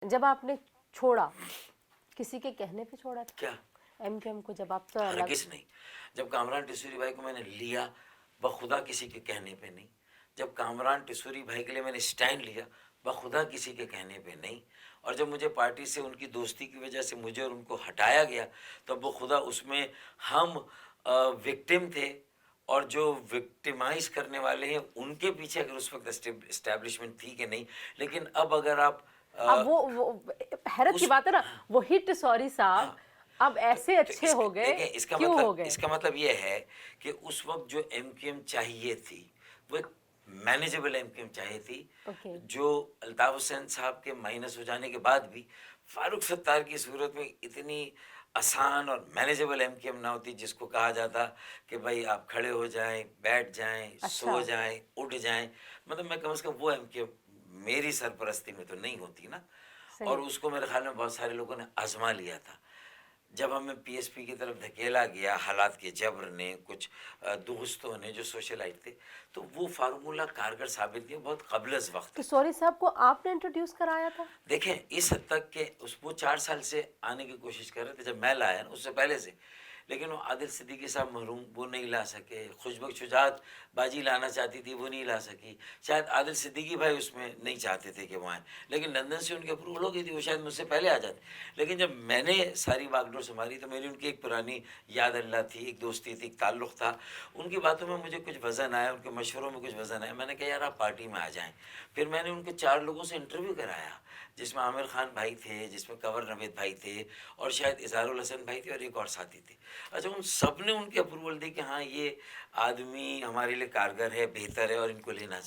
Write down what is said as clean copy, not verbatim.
جب آپ نے چھوڑا کسی کے کہنے پہ چھوڑا تھا کیا ایم کیو ایم کو؟ جب آپ تو الگ ہرگز نہیں. جب کامران ٹیسوری بھائی کو میں نے لیا بخدا کسی کے کہنے پہ نہیں. جب کامران ٹیسوری بھائی کے لیے میں نے اسٹینڈ لیا بخدا کسی کے کہنے پہ نہیں. اور جب مجھے پارٹی سے ان کی دوستی کی وجہ سے مجھے اور ان کو ہٹایا گیا تو بخدا اس میں ہم وکٹم تھے، اور جو وکٹمائز کرنے والے ہیں ان کے پیچھے اگر اس وقت اسٹیبلشمنٹ تھی کہ نہیں. لیکن اب اگر آپ اب وہ حیرت کی اس بات ہے نا، وہ ہٹ سوری صاحب ہاں اب ایسے اچھے ہو گئے، دیکھیں کیوں ہو گئے؟ اس کا مطلب یہ ہے کہ اس وقت جو ایم کیو ایم چاہیے تھی وہ ایک مینیجیبل ایم کیو ایم چاہیے تھی، اوکے، جو الطاف حسین صاحب کے مائنس ہو جانے کے بعد بھی فاروق ستار کی صورت میں اتنی آسان اور مینیجیبل ایم کیو ایم نہ ہوتی، جس کو کہا جاتا کہ بھائی آپ کھڑے ہو جائیں، بیٹھ جائیں، اچھا، سو جائیں، اٹھ جائیں. مطلب میں کم از کم وہ ایم کیو ایم میری سرپرستی میں تو نہیں ہوتی نا. اور صحیح. اس کو میرے خیال میں بہت سارے لوگوں نے آزما لیا تھا. جب ہمیں پی ایس پی کی طرف دھکیلا گیا حالات کے جبر نے، کچھ دوستوں نے جو سوشلائٹ تھے، تو وہ فارمولہ کارگر ثابت کیا بہت قبل از وقت. کسوری صاحب کو آپ نے انٹروڈیوس کرایا تھا؟ دیکھیں اس حد تک کہ وہ 4 سال سے آنے کی کوشش کر رہے تھے جب میں لایا نا، اس سے پہلے سے. لیکن وہ عادل صدیقی صاحب محروم، وہ نہیں لا سکے. خوشبخت شجاعت باجی لانا چاہتی تھی، وہ نہیں لا سکی. شاید عادل صدیقی بھائی اس میں نہیں چاہتے تھے کہ وہ آئیں، لیکن لندن سے ان کی اپروول ہو گئی تھی، وہ شاید مجھ سے پہلے آ جاتے. لیکن جب میں نے ساری باغ ڈور سنبھالی تو میری ان کی ایک پرانی یاد اللہ تھی، ایک دوستی تھی، ایک تعلق تھا. ان کی باتوں میں مجھے کچھ وزن آیا، ان کے مشوروں میں کچھ وزن آیا. میں نے کہا یار آپ پارٹی میں آ جائیں. پھر میں نے ان کے 4 لوگوں سے انٹرویو کرایا، جس میں عامر خان بھائی تھے، جس میں کنور نوید بھائی تھے، اور شاید اظہار الحسن بھائی تھے، اور ایک اور ساتھی تھے. اچھا ان سب نے ان کی اپروول دی کہ ہاں یہ آدمی ہمارے لیے کارگر ہے، بہتر ہے، اور ان کو لینا چاہیے.